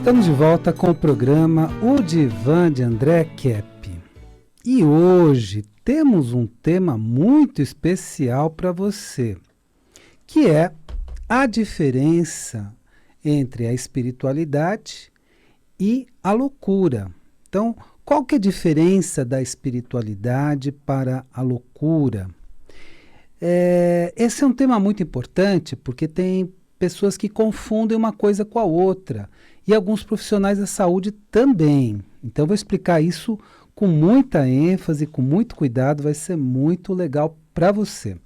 Estamos de volta com o programa O Divã de André Kepp. E hoje temos um tema muito especial para você, que é a diferença entre a espiritualidade e a loucura. Então, qual que é a diferença da espiritualidade para a loucura? Esse é um tema muito importante porque tem pessoas que confundem uma coisa com a outra e alguns profissionais da saúde também. Então, vou explicar isso com muita ênfase, com muito cuidado, vai ser muito legal para você.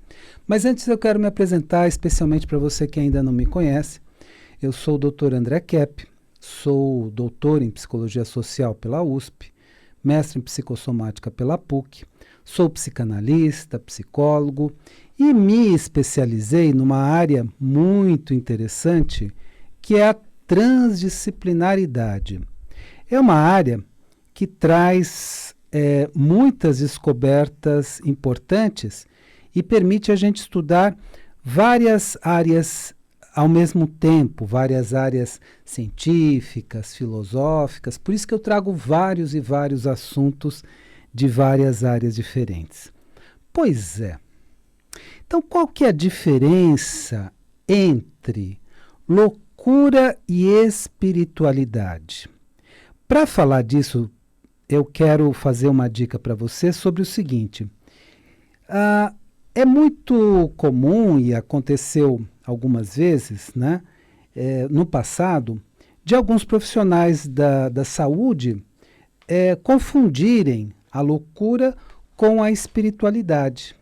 Mas antes eu quero me apresentar especialmente para você que ainda não me conhece. Eu sou o Dr. André Kepp, sou doutor em Psicologia Social pela USP, mestre em Psicossomática pela PUC, sou psicanalista, psicólogo e me especializei numa área muito interessante que é a transdisciplinaridade. É uma área que traz muitas descobertas importantes e permite a gente estudar várias áreas ao mesmo tempo, várias áreas científicas, filosóficas. Por isso que eu trago vários e vários assuntos de várias áreas diferentes. Pois é. Então, qual que é a diferença entre loucura e espiritualidade? Para falar disso, eu quero fazer uma dica para você sobre o seguinte. É muito comum, e aconteceu algumas vezes, né, no passado, de alguns profissionais da saúde confundirem a loucura com a espiritualidade.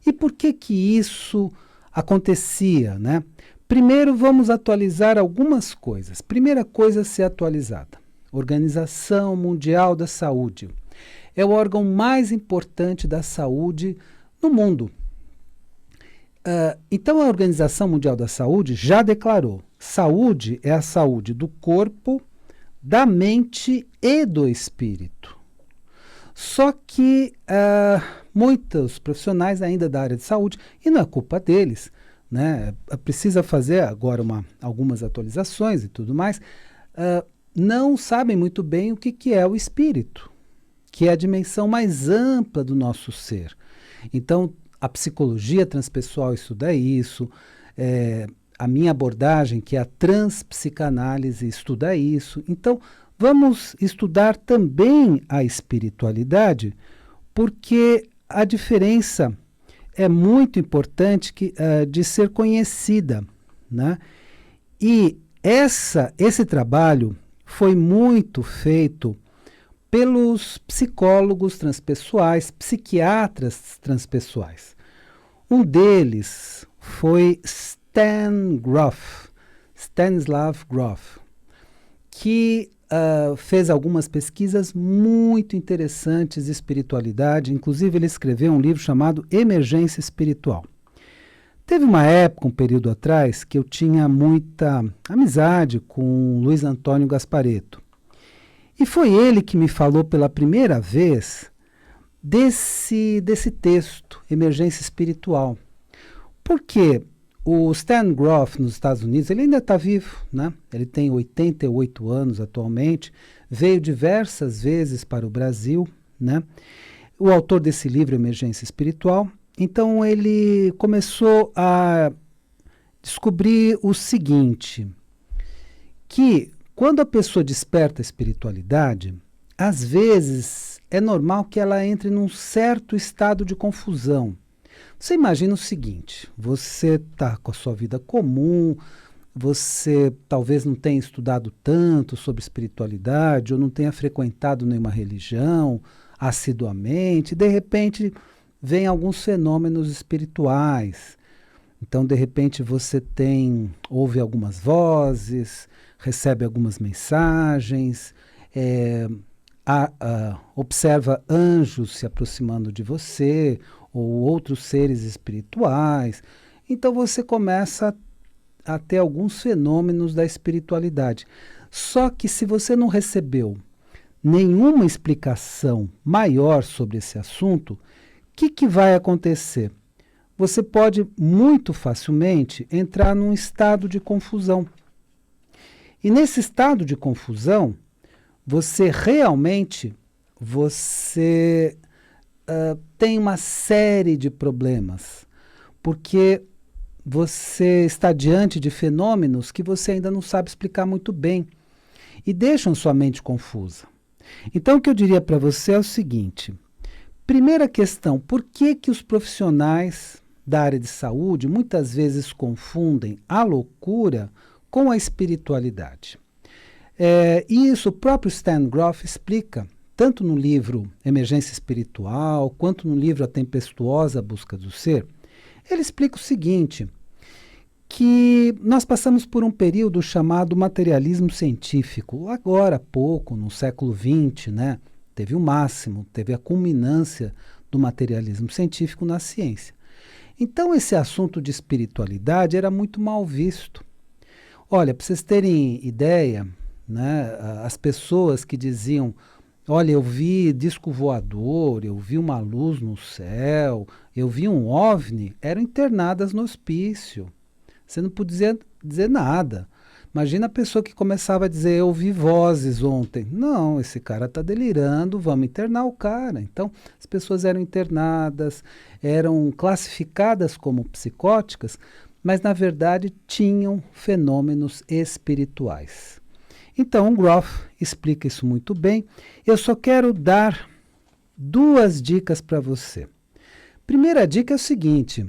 E por que que isso acontecia, né? Primeiro, vamos atualizar algumas coisas. Primeira coisa a ser atualizada: Organização Mundial da Saúde. É o órgão mais importante da saúde no mundo. Então, a Organização Mundial da Saúde já declarou: saúde é a saúde do corpo, da mente e do espírito. Só que muitos profissionais ainda da área de saúde, e não é culpa deles, né? Precisa fazer agora algumas atualizações e tudo mais, não sabem muito bem o que é o espírito, que é a dimensão mais ampla do nosso ser. Então, a psicologia transpessoal estuda isso, a minha abordagem, que é a transpsicanálise, estuda isso. Então, vamos estudar também a espiritualidade, porque a diferença é muito importante de ser conhecida, né? E esse trabalho foi muito feito pelos psicólogos transpessoais, psiquiatras transpessoais. Um deles foi Stanislav Grof, que fez algumas pesquisas muito interessantes de espiritualidade. Inclusive, ele escreveu um livro chamado Emergência Espiritual. Teve uma época, um período atrás, que eu tinha muita amizade com Luiz Antônio Gasparetto. E foi ele que me falou pela primeira vez desse texto, Emergência Espiritual. Porque o Stan Grof, nos Estados Unidos, ele ainda está vivo, né? Ele tem 88 anos atualmente, veio diversas vezes para o Brasil, né? O autor desse livro, Emergência Espiritual. Então, ele começou a descobrir o seguinte, que quando a pessoa desperta a espiritualidade, às vezes é normal que ela entre num certo estado de confusão. Você imagina o seguinte: você está com a sua vida comum, você talvez não tenha estudado tanto sobre espiritualidade, ou não tenha frequentado nenhuma religião assiduamente, de repente vem alguns fenômenos espirituais. Então, de repente, você ouve algumas vozes, recebe algumas mensagens, observa anjos se aproximando de você, ou outros seres espirituais. Então, você começa a ter alguns fenômenos da espiritualidade. Só que se você não recebeu nenhuma explicação maior sobre esse assunto, o que vai acontecer? Você pode muito facilmente entrar num estado de confusão. E nesse estado de confusão, você realmente tem uma série de problemas, porque você está diante de fenômenos que você ainda não sabe explicar muito bem e deixam sua mente confusa. Então, o que eu diria para você é o seguinte: primeira questão, por que que os profissionais da área de saúde muitas vezes confundem a loucura com a espiritualidade? E isso o próprio Stan Grof explica, tanto no livro Emergência Espiritual, quanto no livro A Tempestuosa Busca do Ser. Ele explica o seguinte, que nós passamos por um período chamado materialismo científico. Agora há pouco, no século XX, né, teve o máximo, teve a culminância do materialismo científico na ciência. Então esse assunto de espiritualidade era muito mal visto. Olha, para vocês terem ideia, né, as pessoas que diziam: olha, eu vi disco voador, eu vi uma luz no céu, eu vi um OVNI, eram internadas no hospício. Você não podia dizer nada. Imagina a pessoa que começava a dizer: eu vi vozes ontem. Não, esse cara está delirando, vamos internar o cara. Então, as pessoas eram internadas, eram classificadas como psicóticas, mas na verdade tinham fenômenos espirituais. Então, o Grof explica isso muito bem. Eu só quero dar 2 dicas para você. Primeira dica é o seguinte: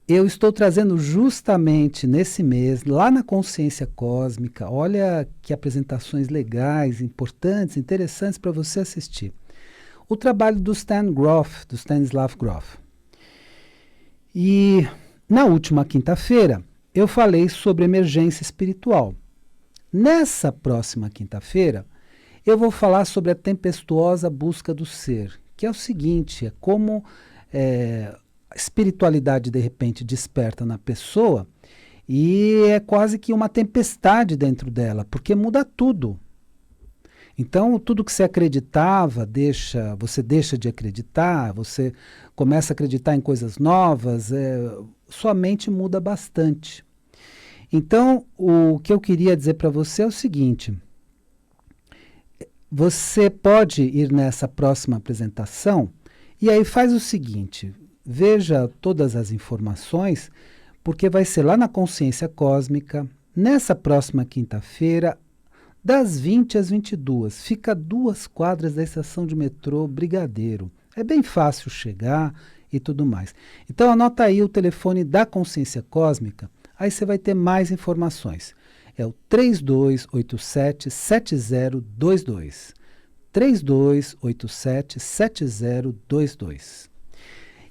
eu estou trazendo justamente nesse mês, lá na Consciência Cósmica, olha que apresentações legais, importantes, interessantes para você assistir, o trabalho do Stanislav Grof. E na última quinta-feira, eu falei sobre emergência espiritual. Nessa próxima quinta-feira, eu vou falar sobre a tempestuosa busca do ser, que é o seguinte, é como a espiritualidade de repente desperta na pessoa e é quase que uma tempestade dentro dela, porque muda tudo. Então, tudo que você acreditava, você deixa de acreditar, você começa a acreditar em coisas novas, sua mente muda bastante. Então, o que eu queria dizer para você é o seguinte: você pode ir nessa próxima apresentação e aí faz o seguinte, veja todas as informações, porque vai ser lá na Consciência Cósmica, nessa próxima quinta-feira, das 20 às 22. Fica a 2 quadras da estação de metrô Brigadeiro. É bem fácil chegar e tudo mais. Então anota aí o telefone da Consciência Cósmica, aí você vai ter mais informações. É o 3287-7022. 3287-7022.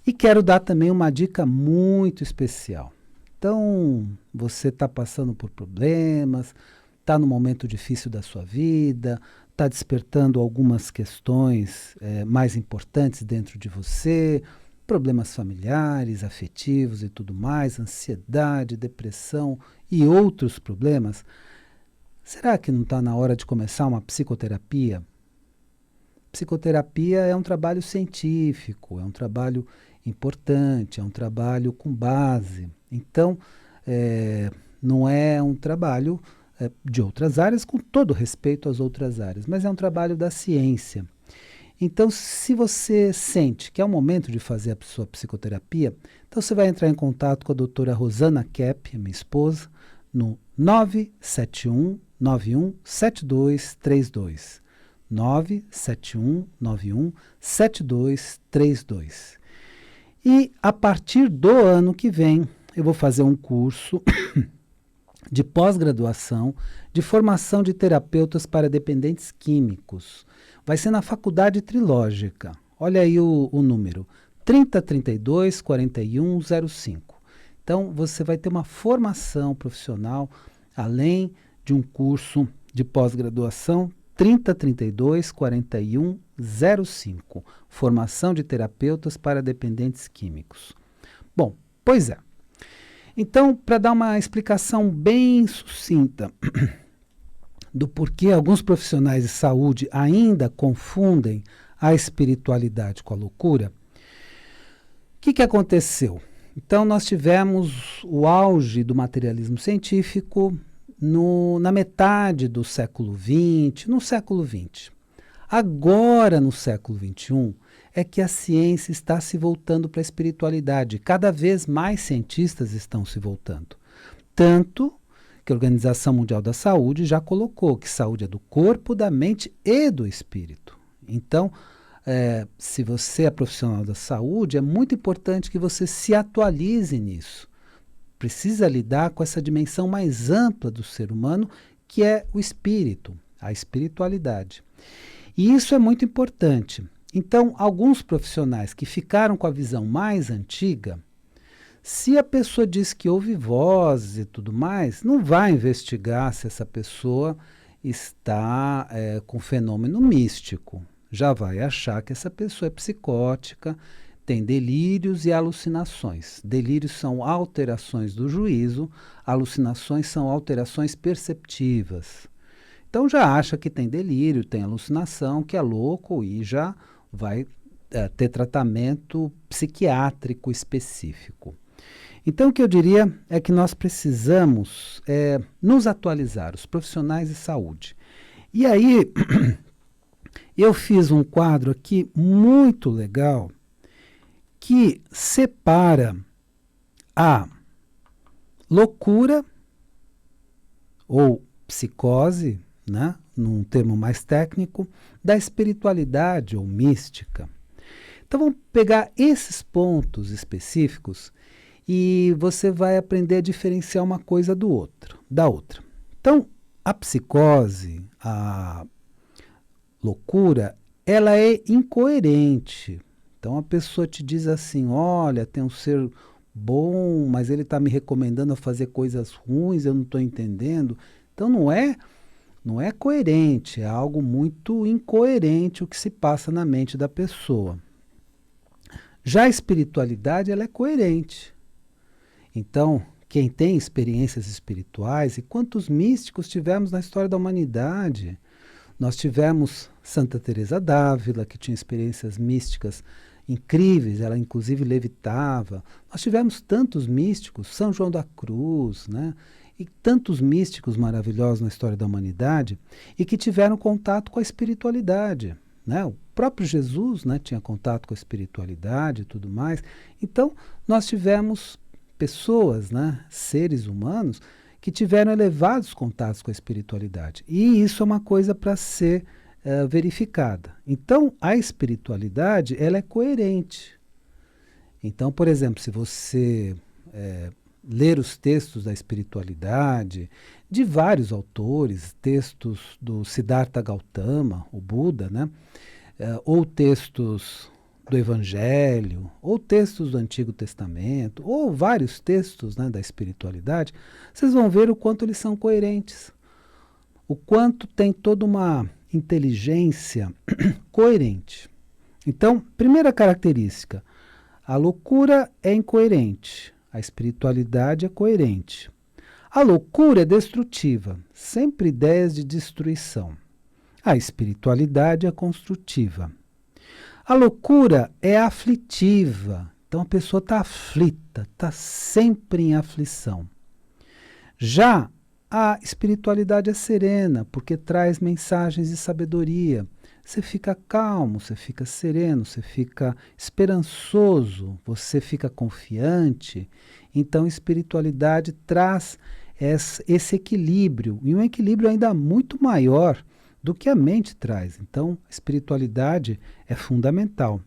E quero dar também uma dica muito especial. Então, você está passando por problemas, está num momento difícil da sua vida, está despertando algumas questões mais importantes dentro de você, problemas familiares, afetivos e tudo mais, ansiedade, depressão e outros problemas. Será que não está na hora de começar uma psicoterapia? Psicoterapia é um trabalho científico, é um trabalho importante, é um trabalho com base. Então, não é um trabalho de outras áreas, com todo respeito às outras áreas, mas é um trabalho da ciência. Então, se você sente que é o momento de fazer a sua psicoterapia, então você vai entrar em contato com a doutora Rosana Kepp, minha esposa, no 971917232. 971917232. E a partir do ano que vem, eu vou fazer um curso de pós-graduação de formação de terapeutas para dependentes químicos. Vai ser na Faculdade Trilógica. Olha aí o número, 3032-4105. Então, você vai ter uma formação profissional, além de um curso de pós-graduação, 3032-4105. Formação de terapeutas para dependentes químicos. Bom, pois é. Então, para dar uma explicação bem sucinta do porquê alguns profissionais de saúde ainda confundem a espiritualidade com a loucura, o que aconteceu? Então, nós tivemos o auge do materialismo científico, na metade do século XX, no século XX. Agora, no século XXI, é que a ciência está se voltando para a espiritualidade. Cada vez mais cientistas estão se voltando. Tanto que a Organização Mundial da Saúde já colocou que saúde é do corpo, da mente e do espírito. Então, se você é profissional da saúde, é muito importante que você se atualize nisso. Precisa lidar com essa dimensão mais ampla do ser humano, que é o espírito, a espiritualidade. E isso é muito importante. Então, alguns profissionais que ficaram com a visão mais antiga, se a pessoa diz que ouve vozes e tudo mais, não vai investigar se essa pessoa está com fenômeno místico. Já vai achar que essa pessoa é psicótica, tem delírios e alucinações. Delírios são alterações do juízo, alucinações são alterações perceptivas. Então já acha que tem delírio, tem alucinação, que é louco e já vai ter tratamento psiquiátrico específico. Então o que eu diria é que nós precisamos nos atualizar, os profissionais de saúde. E aí eu fiz um quadro aqui muito legal que separa a loucura ou psicose, né, num termo mais técnico, da espiritualidade ou mística. Então vamos pegar esses pontos específicos e você vai aprender a diferenciar uma coisa da outra. Então, a psicose, a loucura, ela é incoerente. Então a pessoa te diz assim, olha, tem um ser bom, mas ele está me recomendando a fazer coisas ruins, eu não estou entendendo. Então não é coerente, é algo muito incoerente o que se passa na mente da pessoa. Já a espiritualidade, ela é coerente. Então, quem tem experiências espirituais, e quantos místicos tivemos na história da humanidade? Nós tivemos Santa Teresa d'Ávila, que tinha experiências místicas incríveis, ela inclusive levitava. Nós tivemos tantos místicos, São João da Cruz, né? E tantos místicos maravilhosos na história da humanidade e que tiveram contato com a espiritualidade, né? O próprio Jesus, né, tinha contato com a espiritualidade e tudo mais. Então, nós tivemos pessoas, né, seres humanos, que tiveram elevados contatos com a espiritualidade. E isso é uma coisa para ser verificada. Então, a espiritualidade, ela é coerente. Então, por exemplo, se você ler os textos da espiritualidade, de vários autores, textos do Siddhartha Gautama, o Buda, né? Ou textos do Evangelho, ou textos do Antigo Testamento, ou vários textos, né, da espiritualidade, vocês vão ver o quanto eles são coerentes, o quanto tem toda uma inteligência coerente. Então, primeira característica, a loucura é incoerente, a espiritualidade é coerente. A loucura é destrutiva, sempre ideias de destruição. A espiritualidade é construtiva. A loucura é aflitiva, então a pessoa está aflita, está sempre em aflição. Já a espiritualidade é serena, porque traz mensagens de sabedoria. Você fica calmo, você fica sereno, você fica esperançoso, você fica confiante. Então, a espiritualidade traz esse equilíbrio, e um equilíbrio ainda muito maior do que a mente traz. Então, a espiritualidade é fundamental.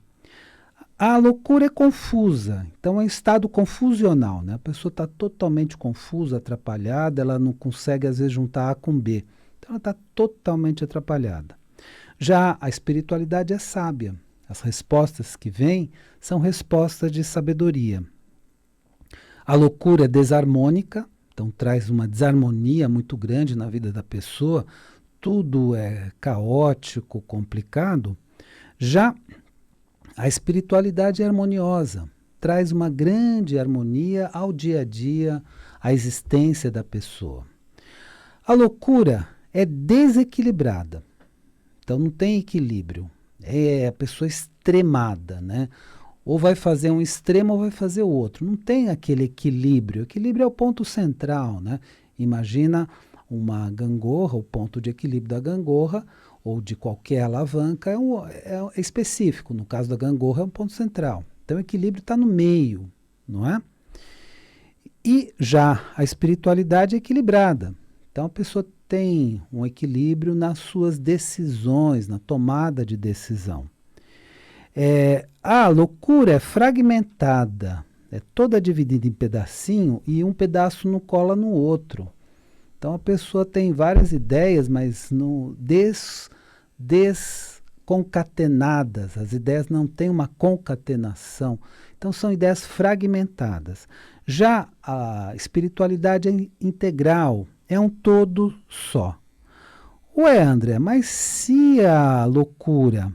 A loucura é confusa, então é um estado confusional, né? A pessoa está totalmente confusa, atrapalhada, ela não consegue às vezes juntar A com B. Então ela está totalmente atrapalhada. Já a espiritualidade é sábia. As respostas que vêm são respostas de sabedoria. A loucura é desarmônica, então traz uma desarmonia muito grande na vida da pessoa. Tudo é caótico, complicado. Já a espiritualidade é harmoniosa, traz uma grande harmonia ao dia a dia, à existência da pessoa. A loucura é desequilibrada, então não tem equilíbrio, é a pessoa extremada, né? Ou vai fazer um extremo ou vai fazer o outro, não tem aquele equilíbrio. O equilíbrio é o ponto central, né? Imagina uma gangorra, o ponto de equilíbrio da gangorra, ou de qualquer alavanca, é específico. No caso da gangorra, é um ponto central. Então, o equilíbrio está no meio, não é? E já a espiritualidade é equilibrada. Então, a pessoa tem um equilíbrio nas suas decisões, na tomada de decisão. A loucura é fragmentada, é toda dividida em pedacinho e um pedaço não cola no outro. Então a pessoa tem várias ideias, mas desconcatenadas. As ideias não têm uma concatenação. Então são ideias fragmentadas. Já a espiritualidade é integral, é um todo só. Ué, André, mas se a loucura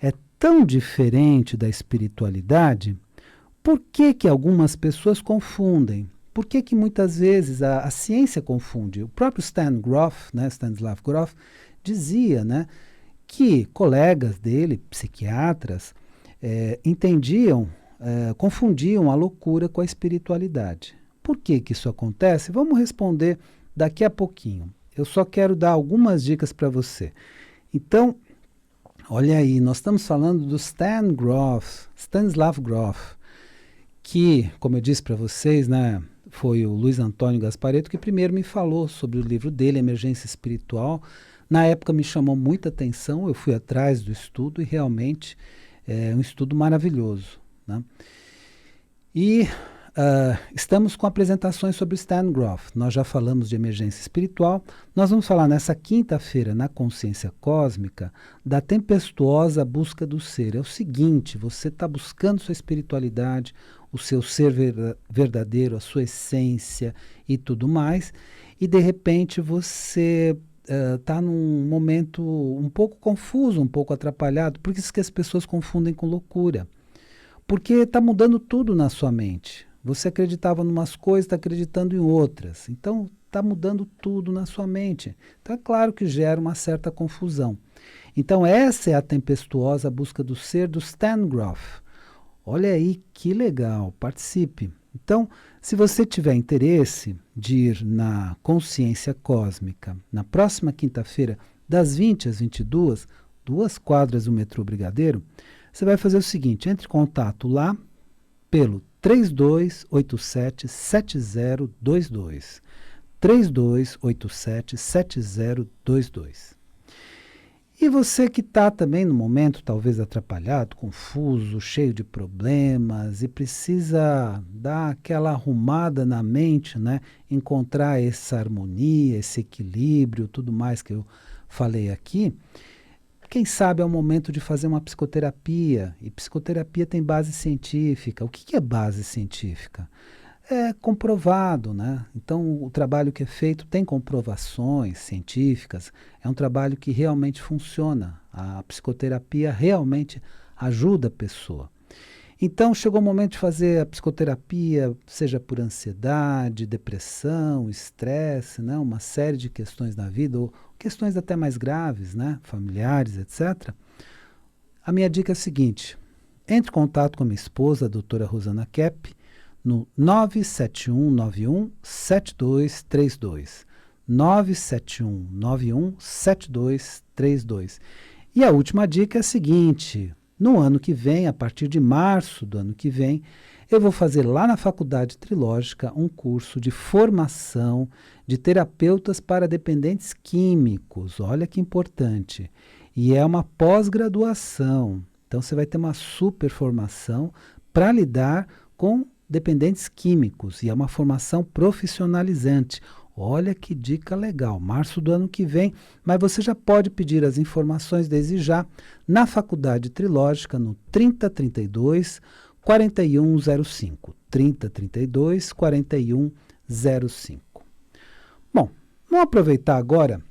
é tão diferente da espiritualidade, por que que algumas pessoas confundem? Por que que muitas vezes a ciência confunde? O próprio Stanislav Grof, dizia, né, que colegas dele, psiquiatras, confundiam a loucura com a espiritualidade. Por que que isso acontece? Vamos responder daqui a pouquinho. Eu só quero dar algumas dicas para você. Então, olha aí, nós estamos falando do Stanislav Grof, que, como eu disse para vocês, né, foi o Luiz Antônio Gasparetto que primeiro me falou sobre o livro dele, Emergência Espiritual. Na época me chamou muita atenção, eu fui atrás do estudo e realmente é um estudo maravilhoso, né? E estamos com apresentações sobre Stan Grof. Nós já falamos de emergência espiritual. Nós vamos falar nessa quinta-feira, na Consciência Cósmica, da tempestuosa busca do ser. É o seguinte, você está buscando sua espiritualidade, o seu ser verdadeiro, a sua essência e tudo mais, e de repente você está num momento um pouco confuso, um pouco atrapalhado. Por isso que as pessoas confundem com loucura. Porque está mudando tudo na sua mente. Você acreditava em umas coisas, está acreditando em outras. Então, está mudando tudo na sua mente. Então, é claro que gera uma certa confusão. Então, essa é a tempestuosa busca do ser do Stan Grof. Olha aí que legal, participe. Então, se você tiver interesse de ir na Consciência Cósmica, na próxima quinta-feira, das 20 às 22, 2 quadras do metrô Brigadeiro, você vai fazer o seguinte, entre em contato lá pelo 3287-7022. 3287-7022. E você que está também no momento talvez atrapalhado, confuso, cheio de problemas e precisa dar aquela arrumada na mente, né? Encontrar essa harmonia, esse equilíbrio, tudo mais que eu falei aqui, quem sabe é o momento de fazer uma psicoterapia. E psicoterapia tem base científica. O que é base científica? É comprovado, né? Então, o trabalho que é feito tem comprovações científicas. É um trabalho que realmente funciona. A psicoterapia realmente ajuda a pessoa. Então, chegou o momento de fazer a psicoterapia, seja por ansiedade, depressão, estresse, né? Uma série de questões na vida, ou questões até mais graves, né? Familiares, etc. A minha dica é a seguinte, entre em contato com a minha esposa, a doutora Rosana Kepp, no 97191-7232. 97191-7232. E a última dica é a seguinte, no ano que vem, a partir de março do ano que vem, eu vou fazer lá na Faculdade Trilógica um curso de formação de terapeutas para dependentes químicos. Olha que importante. E é uma pós-graduação. Então você vai ter uma super formação para lidar com dependentes químicos. E é uma formação profissionalizante. Olha que dica legal, março do ano que vem, mas você já pode pedir as informações desde já na Faculdade Trilógica no 3032 4105. 3032 4105. Bom, vamos aproveitar agora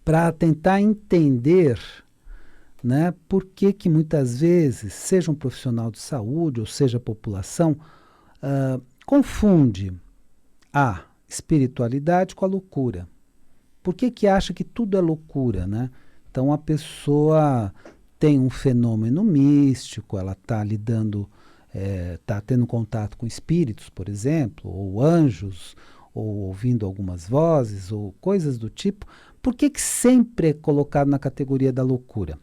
para tentar entender, né, por que que muitas vezes, seja um profissional de saúde ou seja a população, confunde a espiritualidade com a loucura. Por que que acha que tudo é loucura, né? Então a pessoa tem um fenômeno místico, ela está lidando, está tendo contato com espíritos, por exemplo, ou anjos, ou ouvindo algumas vozes, ou coisas do tipo, por que que sempre é colocado na categoria da loucura?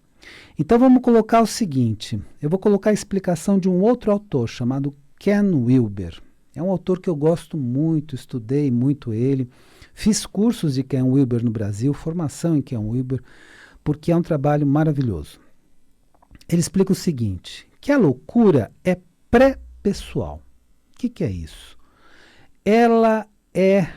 Então vamos colocar o seguinte, eu vou colocar a explicação de um outro autor chamado Ken Wilber. É um autor que eu gosto muito, estudei muito ele, fiz cursos de Ken Wilber no Brasil, formação em Ken Wilber, porque é um trabalho maravilhoso. Ele explica o seguinte, que a loucura é pré-pessoal. O que é isso? Ela é,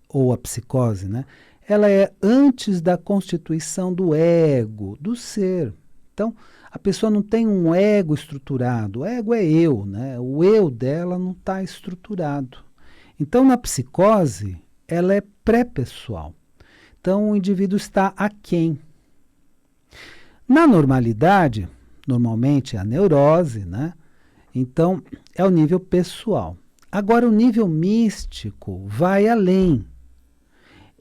ou a psicose, né? Ela é antes da constituição do ego, do ser. Então, a pessoa não tem um ego estruturado. O ego é eu, né? O eu dela não está estruturado. Então, na psicose, ela é pré-pessoal. Então, o indivíduo está aquém. Na normalidade, normalmente é a neurose, né? Então, é o nível pessoal. Agora, o nível místico vai além.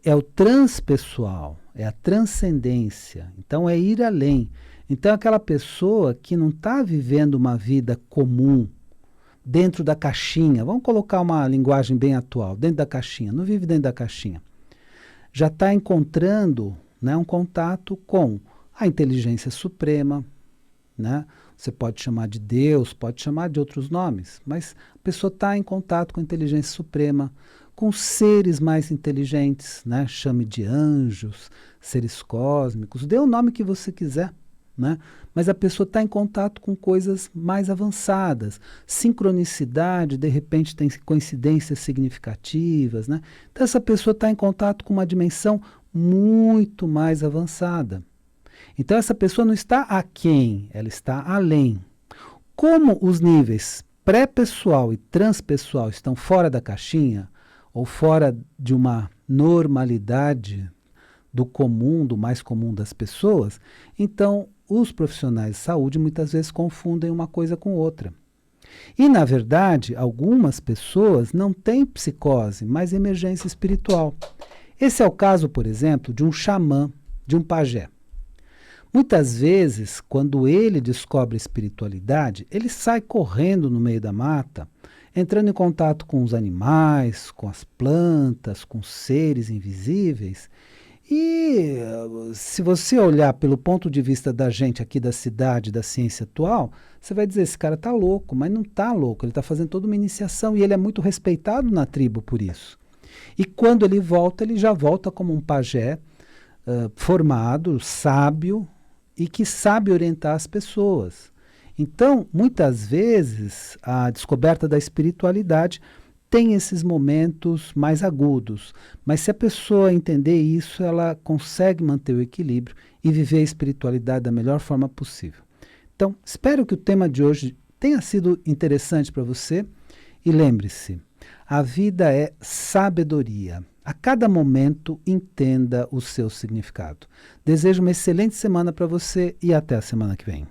É o transpessoal, é a transcendência. Então, é ir além. Então, aquela pessoa que não está vivendo uma vida comum, dentro da caixinha, vamos colocar uma linguagem bem atual, dentro da caixinha, não vive dentro da caixinha. Já está encontrando, né, um contato com a inteligência suprema, né? Você pode chamar de Deus, pode chamar de outros nomes, mas a pessoa está em contato com a inteligência suprema, com seres mais inteligentes, né? Chame de anjos, seres cósmicos, dê o nome que você quiser, né? Mas a pessoa está em contato com coisas mais avançadas, sincronicidade, de repente tem coincidências significativas, né? Então essa pessoa está em contato com uma dimensão muito mais avançada. Então essa pessoa não está aquém, ela está além. Como os níveis pré-pessoal e transpessoal estão fora da caixinha, ou fora de uma normalidade do comum, do mais comum das pessoas, então os profissionais de saúde muitas vezes confundem uma coisa com outra. E, na verdade, algumas pessoas não têm psicose, mas emergência espiritual. Esse é o caso, por exemplo, de um xamã, de um pajé. Muitas vezes, quando ele descobre a espiritualidade, ele sai correndo no meio da mata, entrando em contato com os animais, com as plantas, com seres invisíveis. E se você olhar pelo ponto de vista da gente aqui da cidade, da ciência atual, você vai dizer, esse cara está louco, mas não está louco, ele está fazendo toda uma iniciação e ele é muito respeitado na tribo por isso. E quando ele já volta como um pajé formado, sábio, e que sabe orientar as pessoas. Então, muitas vezes, a descoberta da espiritualidade tem esses momentos mais agudos, mas se a pessoa entender isso, ela consegue manter o equilíbrio e viver a espiritualidade da melhor forma possível. Então, espero que o tema de hoje tenha sido interessante para você e lembre-se, a vida é sabedoria. A cada momento, entenda o seu significado. Desejo uma excelente semana para você e até a semana que vem.